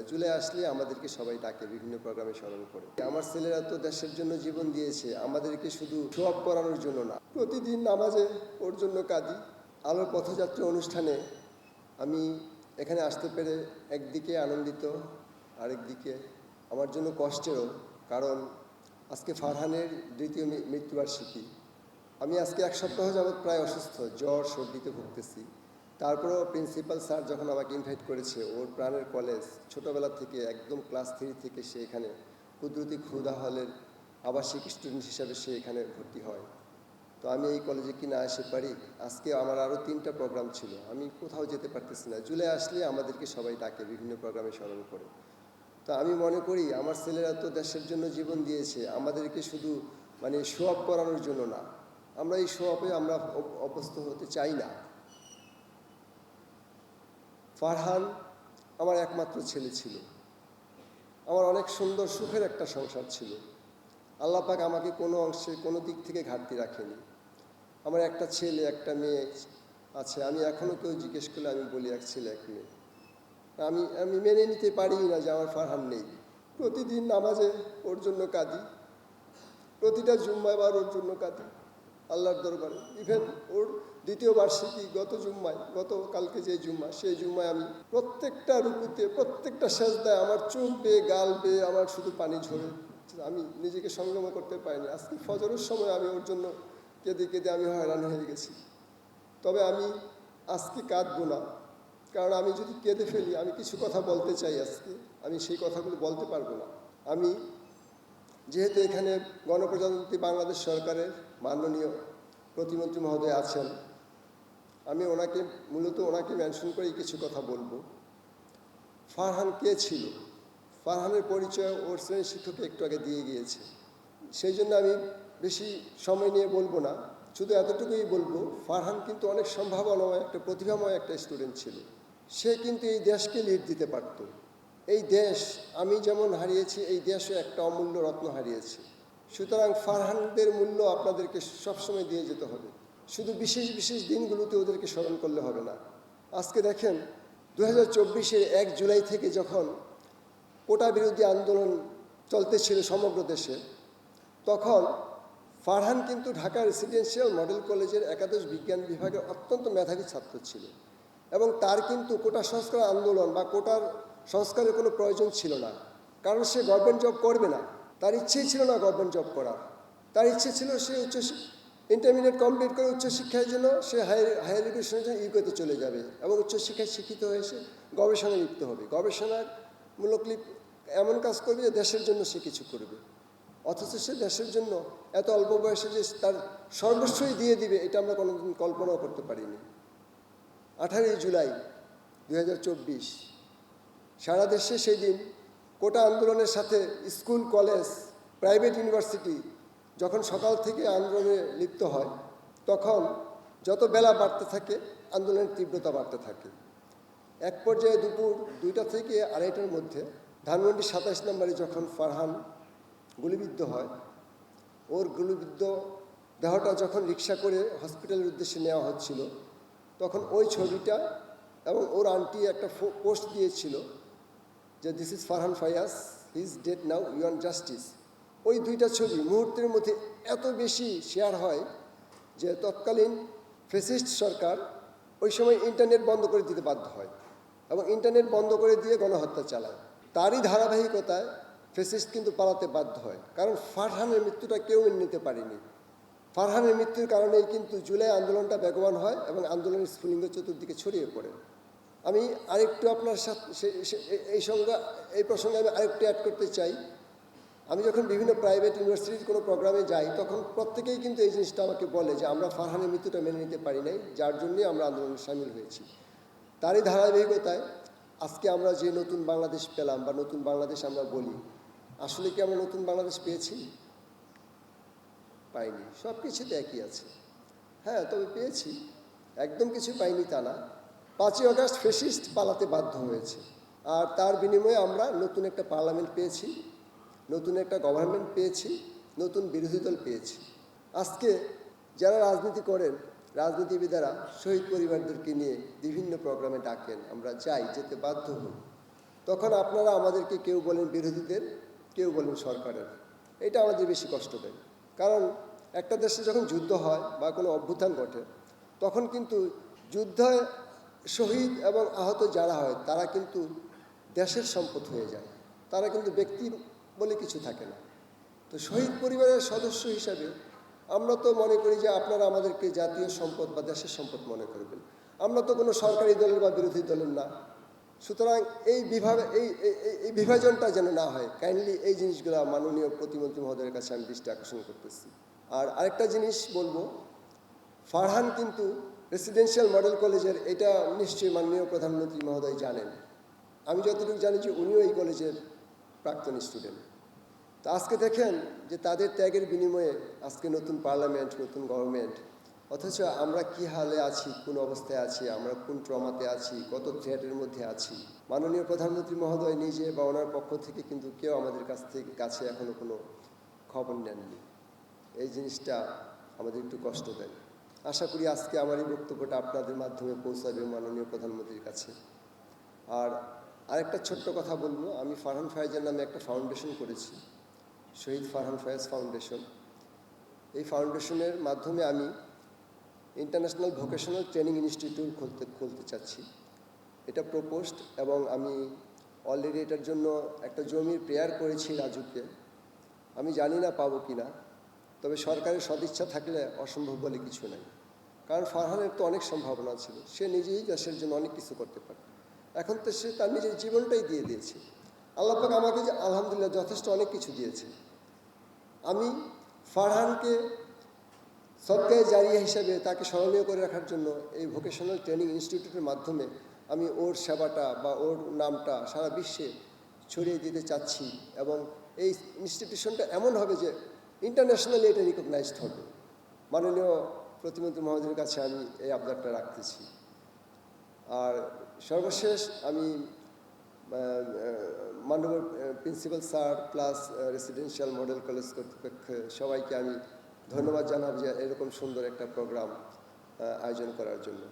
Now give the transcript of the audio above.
জুলাই আসলে আমাদেরকে সবাই ডাকে বিভিন্ন প্রোগ্রামে স্মরণ করে। আমার ছেলেরা তো দেশের জন্য জীবন দিয়েছে, আমাদেরকে শুধু শো অফ করানোর জন্য না। প্রতিদিন নামাজে ওর জন্য কাঁদি। আলোর পথযাত্রা অনুষ্ঠানে আমি এখানে আসতে পেরে একদিকে আনন্দিত, আরেকদিকে আমার জন্য কষ্টেরও। কারণ আজকে ফারহানের দ্বিতীয় মৃত্যুবার্ষিকী। আমি আজকে এক সপ্তাহ যাবৎ প্রায় অসুস্থ, জ্বর সর্দিতে ভুগতেছি। তারপরেও প্রিন্সিপাল স্যার যখন আমাকে ইনভাইট করেছে, ওর প্রাণের কলেজ, ছোটোবেলা থেকে একদম ক্লাস 3 থেকে সে এখানে কুদরতি খুদা হলের আবাসিক স্টুডেন্ট হিসাবে সে এখানে ভর্তি হয়। তো আমি এই কলেজে কি না আসতে পারি? আজকে আমার আরও 3টা প্রোগ্রাম ছিল, আমি কোথাও যেতে পারতেছি না। জুলাই আসলে আমাদেরকে সবাই ডাকে বিভিন্ন প্রোগ্রামে স্মরণ করে। তো আমি মনে করি আমার ছেলেরা তো দেশের জন্য জীবন দিয়েছে, আমাদেরকে শুধু শো অফ করানোর জন্য না। আমরা এই শো অফে আমরা অভ্যস্ত হতে চাই না। ফারহান আমার একমাত্র ছেলে ছিল। আমার অনেক সুন্দর সুখের একটা সংসার ছিল। আল্লাহ পাক আমাকে কোনো অংশে কোনো দিক থেকে ঘাটতি রাখেনি। আমার একটা ছেলে একটা মেয়ে আছে। আমি এখনও কেউ জিজ্ঞেস করলে আমি বলি এক ছেলে এক মেয়ে। আমি মেনে নিতে পারি না যে আমার ফারহান নেই। প্রতিদিন নামাজে ওর জন্য কাঁদি, প্রতিটা জুম্মায় বার ওর জন্য কাঁদি আল্লাহর দরবারে। ইভেন ওর দ্বিতীয় বার্ষিকী গতকালকে যে জুম্মা, সেই জুম্মায় আমি প্রত্যেকটা রুকুতে, প্রত্যেকটা সেজদায় আমার চোখ বেয়ে গাল বেয়ে আমার শুধু পানি ঝরে। আমি নিজেকে সংযম করতে পারিনি। আজকে ফজরের সময় আমি ওর জন্য কেঁদে কেঁদে আমি হয়রান হয়ে গেছি। তবে আমি আজকে কাঁদবো না, কারণ আমি যদি কেঁদে ফেলি, আমি কিছু কথা বলতে চাই আজকে, আমি সেই কথাগুলো বলতে পারবো না। আমি যেহেতু এখানে গণপ্রজাতন্ত্রী বাংলাদেশ সরকারের মাননীয় প্রতিমন্ত্রী মহোদয় আছেন, আমি মূলত ওনাকে মেনশন করেই কিছু কথা বলবো। ফারহান কে ছিল? ফারহানের পরিচয় ওর শ্রেণী শিক্ষককে একটু আগে দিয়ে গিয়েছে। সেই জন্য আমি বেশি সময় নিয়ে বলবো না, শুধু এতটুকুই বলবো, ফারহান কিন্তু অনেক সম্ভাবনাময় একটা প্রতিভাময় একটা স্টুডেন্ট ছিল। সে কিন্তু এই দেশকে লিড দিতে পারত। এই দেশ আমি যেমন হারিয়েছি, এই দেশও একটা অমূল্য রত্ন হারিয়েছে। সুতরাং ফারহানদের মূল্য আপনাদেরকে সবসময় দিয়ে যেতে হবে। শুধু বিশেষ বিশেষ দিনগুলোতে ওদেরকে স্মরণ করলে হবে না। আজকে দেখেন 2024-এর 1 জুলাই থেকে যখন কোটা বিরোধী আন্দোলন চলতেছিল সমগ্র দেশে, তখন ফারহান কিন্তু ঢাকা রেসিডেন্সিয়াল মডেল কলেজের একাদশ বিজ্ঞান বিভাগের অত্যন্ত মেধাবী ছাত্র ছিল, এবং তার কিন্তু কোটা সংস্কার আন্দোলন বা কোটার সংস্কারের কোনো প্রয়োজন ছিল না। কারণ সে গভর্নমেন্ট জব করবে না, তার ইচ্ছেই ছিল না গভর্নমেন্ট জব করার। তার ইচ্ছে ছিল সে ইন্টারমিডিয়েট কমপ্লিট করে উচ্চশিক্ষার জন্য সে হায়ার এডুকেশনের জন্য ইউকেতে চলে যাবে এবং উচ্চশিক্ষায় শিক্ষিত হয়ে সে গবেষণায় লিপ্ত হবে, গবেষণামূলক এমন কাজ করবে যে দেশের জন্য সে কিছু করবে। অথচ সে দেশের জন্য এত অল্প বয়সে যে তার সর্বস্বই দিয়ে দিবে, এটা আমরা কোনোদিন কল্পনাও করতে পারিনি। 18 জুলাই 2024 সারা দেশে সেই দিন কোটা আন্দোলনের সাথে স্কুল, কলেজ, প্রাইভেট ইউনিভার্সিটি যখন সকাল থেকে আন্দোলনে লিপ্ত হয়, তখন যত বেলা বাড়তে থাকে আন্দোলনের তীব্রতা বাড়তে থাকে। এক পর্যায়ে দুপুর 2টা থেকে 2:30টার মধ্যে ধানমন্ডি 27 নম্বরে যখন ফারহান গুলিবিদ্ধ হয়, ওর গুলিবিদ্ধ দেহটা যখন রিক্সা করে হসপিটালের উদ্দেশ্যে নেওয়া হচ্ছিল, তখন ওই ছবিটা এবং ওর আন্টি একটা পোস্ট দিয়েছিল যে this is Farhan Faiyaz, he is dead now, you want justice. ওই 2টা ছবি মুহূর্তের মধ্যে এত বেশি শেয়ার হয় যে তৎকালীন ফ্যাসিস্ট সরকার ওই সময় ইন্টারনেট বন্ধ করে দিতে বাধ্য হয় এবং ইন্টারনেট বন্ধ করে দিয়ে গণহত্যা চালায়। তারই ধারাবাহিকতায় ফ্যাসিস্ট কিন্তু পালাতে বাধ্য হয়, কারণ ফারহানের মৃত্যুটা কেউ মেনে নিতে পারেনি। ফারহানের মৃত্যুর কারণেই কিন্তু জুলাই আন্দোলনটা বেগবান হয় এবং আন্দোলনের স্ফুলিঙ্গ চতুর্দিকে ছড়িয়ে পড়ে। আমি আরেকটু আপনার সাথে এই প্রসঙ্গে আমি আরেকটু অ্যাড করতে চাই। আমি যখন বিভিন্ন প্রাইভেট ইউনিভার্সিটির কোনো প্রোগ্রামে যাই, তখন প্রত্যেকেই কিন্তু এই জিনিসটা আমাকে বলে যে আমরা ফারহানের মৃত্যুটা মেনে নিতে পারি নাই, যার জন্যই আমরা আন্দোলনে সামিল হয়েছি। তারই ধারাবাহিকতায় আজকে আমরা যে নতুন বাংলাদেশ পেলাম বা নতুন বাংলাদেশ আমরা বলি, আসলে কি আমরা নতুন বাংলাদেশ পেয়েছি? পাইনি। সব কিছুতে একই আছে। হ্যাঁ, তবে পেয়েছি, একদম কিছু পাইনি তা না। 5ই আগস্ট ফ্যাসিস্ট পালাতে বাধ্য হয়েছে, আর তার বিনিময়ে আমরা নতুন একটা পার্লামেন্ট পেয়েছি, নতুন একটা গভর্নমেন্ট পেয়েছি, নতুন বিরোধী দল পেয়েছি। আজকে যারা রাজনীতি করেন, রাজনীতিবিদেরা শহীদ পরিবারদেরকে নিয়ে বিভিন্ন প্রোগ্রামে ডাকেন, আমরা যেতে বাধ্য হই। তখন আপনারা আমাদেরকে কেউ বলেন বিরোধীদের, কেউ বলেন সরকারের। এটা আমাদের বেশি কষ্ট দেয়। কারণ একটা দেশে যখন যুদ্ধ হয় বা কোনো অভ্যুত্থান ঘটে, তখন কিন্তু যুদ্ধে শহীদ এবং আহত যারা হয় তারা কিন্তু দেশের সম্পদ হয়ে যায়, তারা কিন্তু ব্যক্তি বলে কিছু থাকে না। তো শহীদ পরিবারের সদস্য হিসাবে আমরা তো মনে করি যে আপনারা আমাদেরকে জাতীয় সম্পদ বা দেশের সম্পদ মনে করবেন। আমরা তো কোনো সরকারি দলের বা বিরোধী দলের না। সুতরাং এই বিভাজনটা যেন না হয়, কাইন্ডলি এই জিনিসগুলো মাননীয় প্রতিমন্ত্রী মহোদয়ের কাছে আমি দৃষ্টি আকর্ষণ করতেছি। আর আরেকটা জিনিস বলবো, ফারহান কিন্তু রেসিডেন্সিয়াল মডেল কলেজের, এটা নিশ্চয়ই মাননীয় প্রধানমন্ত্রী মহোদয় জানেন। আমি যতটুকু জানি যে উনিও এই কলেজের প্রাক্তন স্টুডেন্ট। তো আজকে দেখেন যে তাদের ত্যাগের বিনিময়ে আজকে নতুন পার্লামেন্ট, নতুন গভর্নমেন্ট, অথচ আমরা কি হালে আছি, কোন অবস্থায় আছি, আমরা কোন ট্রমাতে আছি, কত থ্রেটের মধ্যে আছি। মাননীয় প্রধানমন্ত্রী মহোদয় নিজে বা ওনার পক্ষ থেকে কিন্তু কেউ আমাদের কাছে এখনো কোনো খবর নেননি। এই জিনিসটা আমাদের একটু কষ্ট দেয়। আশা করি আজকে আমার এই বক্তব্যটা আপনাদের মাধ্যমে পৌঁছাবে মাননীয় প্রধানমন্ত্রীর কাছে। আর আরেকটা ছোট্ট কথা বলবো, আমি ফারহান ফায়েজের নামে একটা ফাউন্ডেশন করেছি, শহীদ ফারহান ফায়েজ ফাউন্ডেশন। এই ফাউন্ডেশনের মাধ্যমে আমি ইন্টারন্যাশনাল ভোকেশনাল ট্রেনিং ইনস্টিটিউট খুলতে চাচ্ছি। এটা প্রপোজড এবং আমি অলরেডি এটার জন্য একটা জমির প্রেয়ার করেছি রাজুকে। আমি জানি না পাবো কি না, তবে সরকারের সদিচ্ছা থাকলে অসম্ভব বলে কিছু নাই। কারণ ফারহানের তো অনেক সম্ভাবনা ছিল, সে নিজেই দেশের জন্য অনেক কিছু করতে পারে। এখন তো সে তার নিজের জীবনটাই দিয়ে দিয়েছে। আল্লাহ পাক আমাকে যে আলহামদুলিল্লাহ যথেষ্ট অনেক কিছু দিয়েছে। আমি ফারহানকে সদকায়ে জারিয়া হিসেবে তাকে স্মরণীয় করে রাখার জন্য এই ভোকেশনাল ট্রেনিং ইনস্টিটিউটের মাধ্যমে আমি ওর সেবাটা বা ওর নামটা সারা বিশ্বে ছড়িয়ে দিতে চাচ্ছি। এবং এই ইনস্টিটিউশনটা এমন হবে যে ইন্টারন্যাশনালি এটা রিকগনাইজড হবে। মাননীয় প্রতিমন্ত্রী মহোদয়ের কাছে আমি এই আবদারটা রাখতেছি। আর সর্বশেষ আমি মাননীয় principal sir plus residential model college কর্তৃপক্ষ সবাইকে আমি ধন্যবাদ জানাব যে এরকম সুন্দর একটা প্রোগ্রাম আয়োজন করার জন্য।